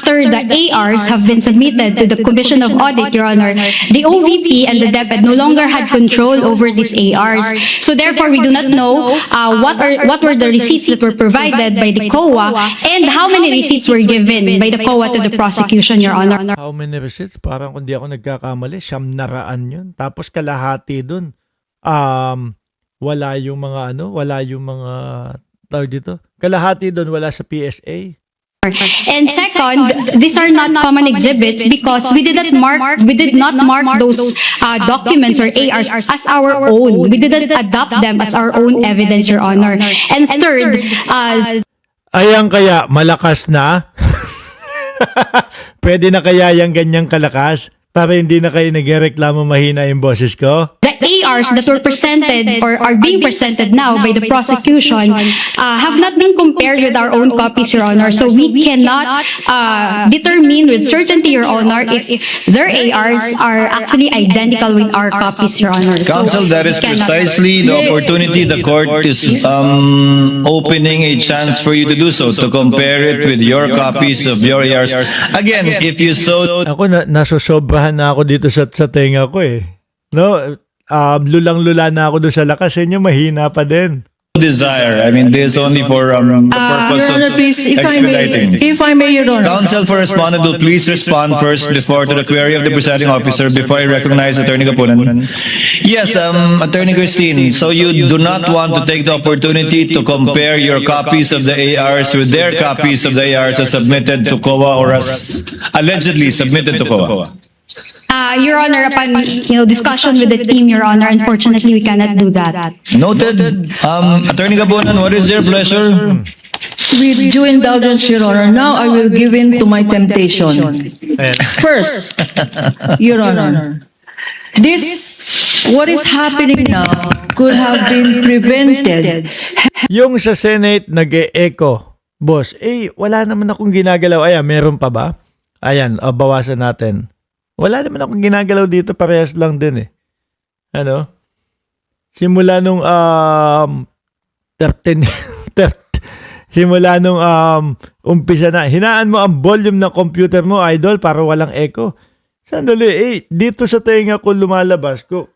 after the ARs have been submitted to the Commission of Audit, Your Honor, the OVP and the DepEd no longer had control over these ARs. So therefore, we do not know what were the receipts that were provided by the COA and how many receipts were given by the COA to the prosecution, Your Honor. How many receipts? Parang kung di ako nagkakamali, 900 yun. Tapos kalahati dun. Wala yung mga wala yung mga tawag dito. Kalahati dun wala sa PSA. And second, these are not common exhibits because we did not mark those documents or ARs as our own. We didn't adopt them as our own evidence, Your Honor. And third, ayan kaya malakas na? Pwede na kaya yung ganyang kalakas? Para hindi na kayo nagreklamo mahina yung boses ko? the ARs that were presented or are being presented now by the prosecution have not been compared with our own copies, Your Honor. So we cannot determine with certainty, Your Honor, if their ARs are actually identical with our copies, Your Honor. Counsel, that is precisely the opportunity the court is opening a chance for you to do so, to compare it with your copies of your ARs. Again, if you so... Ako nasosobrahan na ako dito sa tenga ko eh. No, lulang-lula na ako doon sa lakas. Inyo mahina pa din. desire. I mean, this is only for the purpose Your Honor, of please, expediting. if I may, Your Honor. Counsel for respondent will please respond first before to the query of the presiding officer before I recognize Attorney Kapunan. Yes, Attorney Christine, so you do not want to take the opportunity to compare your copies of the ARs with their copies of the ARs as submitted to COA or as allegedly submitted to COA? Your Honor, upon discussion with the team, Your Honor, unfortunately we cannot do that. Noted. Attorney Kapunan, what is your pleasure? With due indulgence, Your Honor, now I will give in to my temptation. First, Your Honor, what is happening now could have been prevented. Yung sa Senate nag-e-echo, boss, wala naman akong ginagalaw. Ayan, meron pa ba? Ayan, bawasan natin. Wala naman akong ginagalaw dito, parehas lang din eh. Ano? Simula nung 13 simula nung umpisa na. Hinaan mo ang volume ng computer mo, idol, para walang echo. Sandali, dito sa tenga ko lumalabas ko.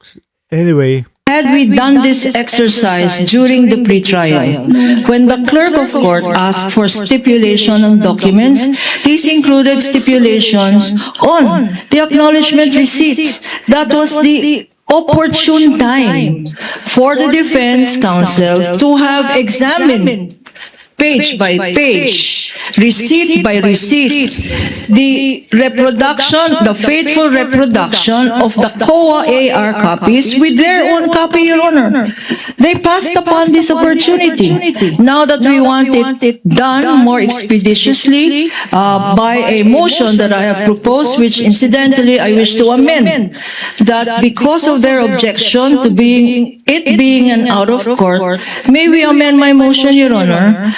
Anyway. Had we done this exercise during the pretrial, when the clerk of court asked for stipulation on documents, he's included stipulations on the acknowledgement receipts. That was the opportune time for the defense counsel to have examined page by page, receipt by receipt, the reproduction, the faithful reproduction of the COA AR copies with their own copy, Your Honor. They passed upon this opportunity. Now that we want it done more expeditiously by a motion that I have proposed, which incidentally I wish to amend, that because of their objection to it being an out of court, may we amend my motion, Your Honor,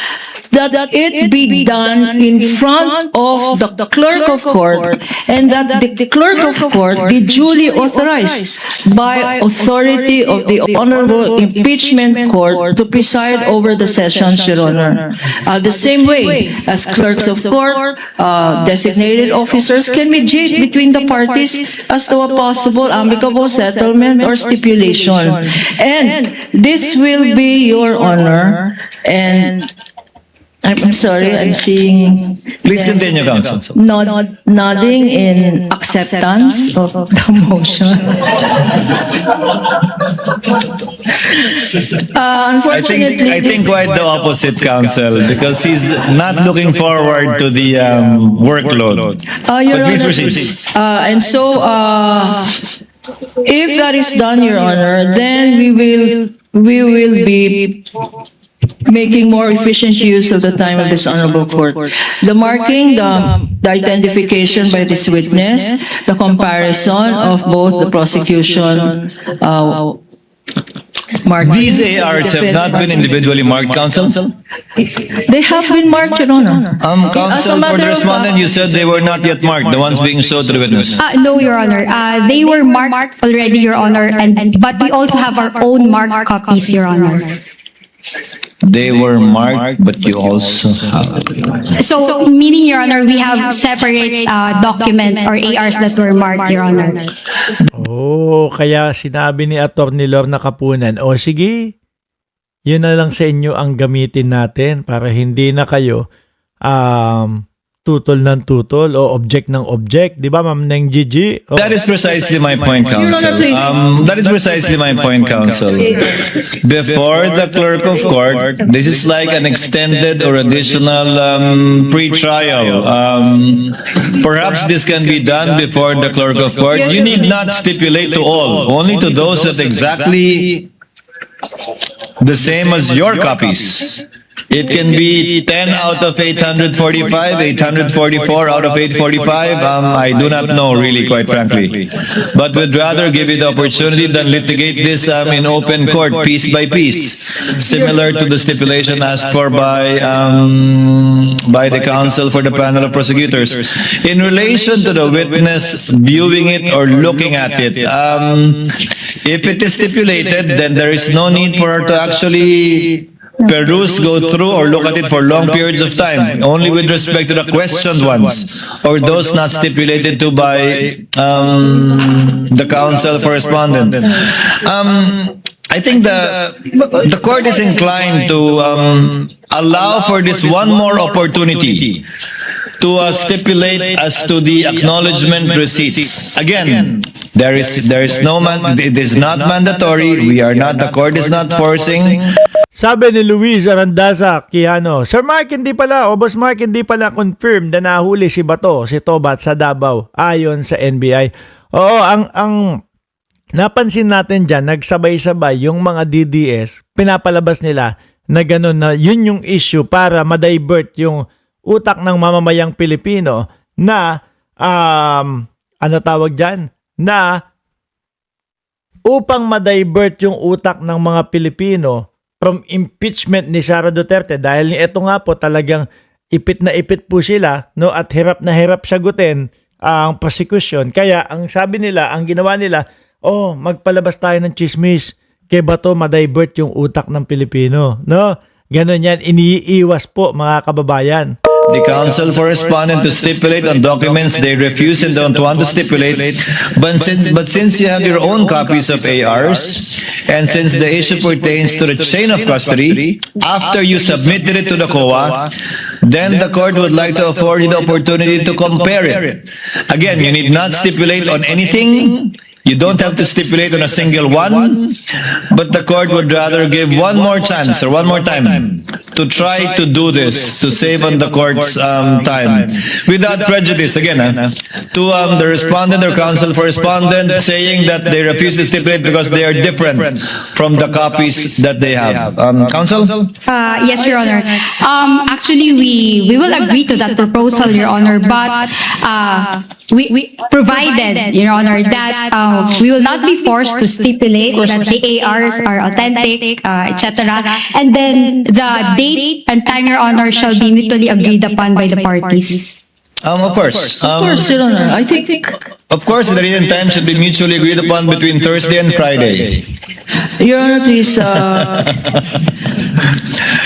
that it be done in front of the clerk of court and that the clerk of court be duly authorized by authority of the Honorable Impeachment Court to preside over the sessions, Your Honor. The same way as clerks of court, designated officers can mediate between the parties as to a possible amicable settlement or stipulation. And this will be, Your Honor, and I'm sorry, I'm seeing... Please continue, counsel. Nodding in acceptance of the motion. Unfortunately, I think quite the opposite, counsel, because he's not looking forward to the workload. Your But please Honor, proceed. and so, if that is done, Your Honor, then we will be making more efficient use of the time of this honorable court. The marking, the identification by this witness, the comparison of both the prosecution marked. These ARs have not been individually marked, counsel? They have been marked, Your Honor. Counsel, for the respondent, you said they were not yet marked, the ones being showed to the witness. No, Your Honor. They were marked already, Your Honor, but we also have our own marked copies, Your Honor. They were marked, but you also have. So, meaning, Your Honor, we have separate documents or ARs that were marked, Your Honor. Oh, kaya sinabi ni Atty. Lorna Kapunan, o sige, yun na lang sa inyo ang gamitin natin para hindi na kayo tutol ng tutol o object ng object. Di ba, Ma'am Neng Gigi? Oh. That is precisely my point, Your counsel. Honor, please. That is precisely my point, counsel. Before the clerk of court, this is like an extended or additional pre-trial. Perhaps this can be done before the clerk of court. You need not stipulate to all, only to those that exactly the same as your copies. It can be 10 out of 845, 844 out of 845. I do not know, really, quite frankly. But would rather give you the opportunity than litigate this in open court, piece by piece, similar to the stipulation asked for by the counsel for the panel of prosecutors. In relation to the witness viewing it or looking at it, if it is stipulated, then there is no need for her to actually peruse, go through, or look at it for long periods of time, only with respect to the questioned ones, or those not stipulated to by the counsel for respondent. I think the court is inclined to allow for this one more opportunity to stipulate as to the acknowledgement receipts. Again, there is no it is not mandatory. The court is not forcing. Sabi ni Luis Arandaza Quijano, Sir Mark, hindi pala, o Boss Mark, hindi pala confirmed na nahuli si Bato, si Tobat sa Davao, ayon sa NBI. Oo, ang napansin natin dyan, nagsabay-sabay yung mga DDS, pinapalabas nila na gano'n na yun yung issue para ma-divert yung utak ng mamamayang Pilipino na, ano tawag dyan, na upang ma-divert yung utak ng mga Pilipino from impeachment ni Sara Duterte dahil ito nga po talagang ipit na ipit po sila, no, at hirap na hirap sagutin ang prosecution. Kaya ang sabi nila, ang ginawa nila, magpalabas tayo ng chismis kay Bato, ma-divert yung utak ng Pilipino, no? Ganon yan, iniiwas po mga kababayan. The counsel for respondent to stipulate on documents they refuse and don't want to stipulate. But since you have your own copies of ARs, and since the issue pertains to the chain of custody, after you submitted it to the COA, then the court would like to afford you the opportunity to compare it. Again, you need not stipulate on anything. You don't have to stipulate on a single one, but the court would rather give one more chance or one more time to try to do this, to save on the court's time, without prejudice, again, to the respondent or counsel for respondent saying that they refuse to stipulate because they are different from the copies that they have. Counsel? Yes, Your Honor. Actually, we will agree to that proposal, Your Honor, but we provided, Your Honor, that we will not be forced to stipulate that the ARs are authentic, etc. And then the date and time, Your Honor, shall be mutually agreed upon by the parties. Of course. Of course, Your Honor. I think Of course, the date and time should be mutually agreed upon between Thursday and Friday. Your Honor, please,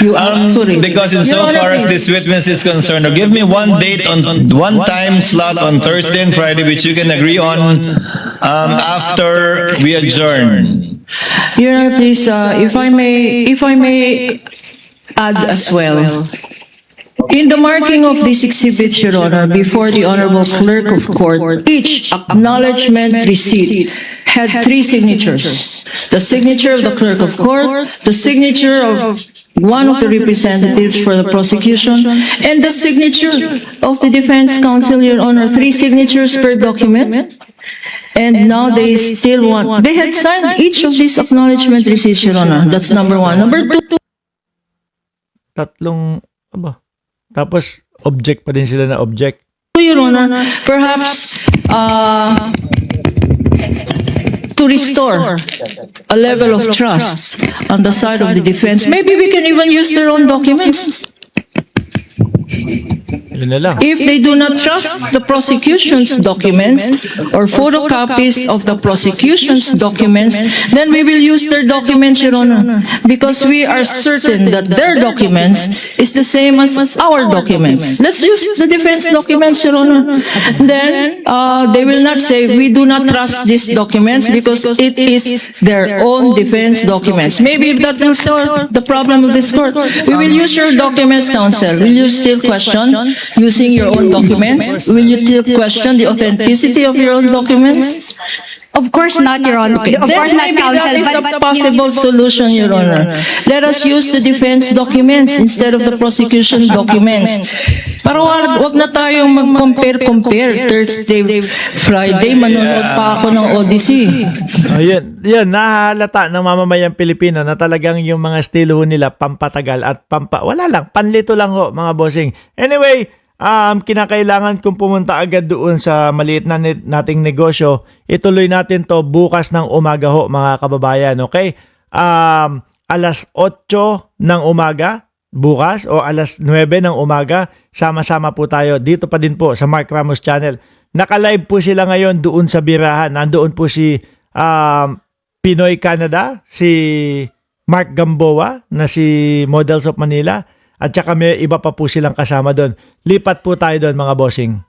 you asked for it. Because Your insofar Honor, as please. this witness is concerned, or give me one date on one time slot on Thursday and Friday which you can agree on after we adjourn. Your Honor, please, if I may add as well. In the marking of these exhibits, Your Honor, before the Honorable Clerk of Court, each acknowledgement receipt had 3 signatures. The signature of the Clerk of Court, the signature of one of the representatives for the prosecution, and the signature of the defense counsel, Your Honor, 3 signatures per document. And now they still want, they had signed each of these acknowledgement receipts, Your Honor. That's number 1. Number 2, Tapos, object pa din sila na object. Your Honor, perhaps to restore a level of trust on the side of the defense. Maybe we can even use their own documents. Yun na lang. If they do not trust the prosecution's documents or photocopies of the prosecution's documents, then we will use their documents, Your Honor, because we are certain that their documents is the same as our documents. Let's use the defense documents, Your Honor. Then, they will not say, we do not trust these documents because it is their own defense documents. Maybe that will solve the problem of this court. We will use your documents, counsel. Will you still question using your own documents? Will you still question the authenticity of your own documents? Of course not, Your Honor. Of course Then not, maybe counsel. that is but- a possible solution, Your Honor. Let us use the defense documents instead of the prosecution documents. Para wag na tayong mag-compare. Thursday, Friday, manonood pa ako ng Odyssey. Ayun, yan, nahalata ng mamamayang Pilipino na talagang yung mga estilo nila pampatagal at wala lang, panlito lang ho mga bossing. Anyway, kinakailangan kong pumunta agad doon sa maliit na nating negosyo. Ituloy natin to bukas ng umaga ho mga kababayan, okay? Alas 8 ng umaga bukas o alas 9 ng umaga, sama-sama po tayo dito pa din po sa Mark Ramos Channel. Naka-live po sila ngayon doon sa Birahan. Nandoon po si Pinoy Canada, si Mark Gamboa na si Models of Manila, at saka may iba pa po silang kasama doon. Lipat po tayo doon mga bossing.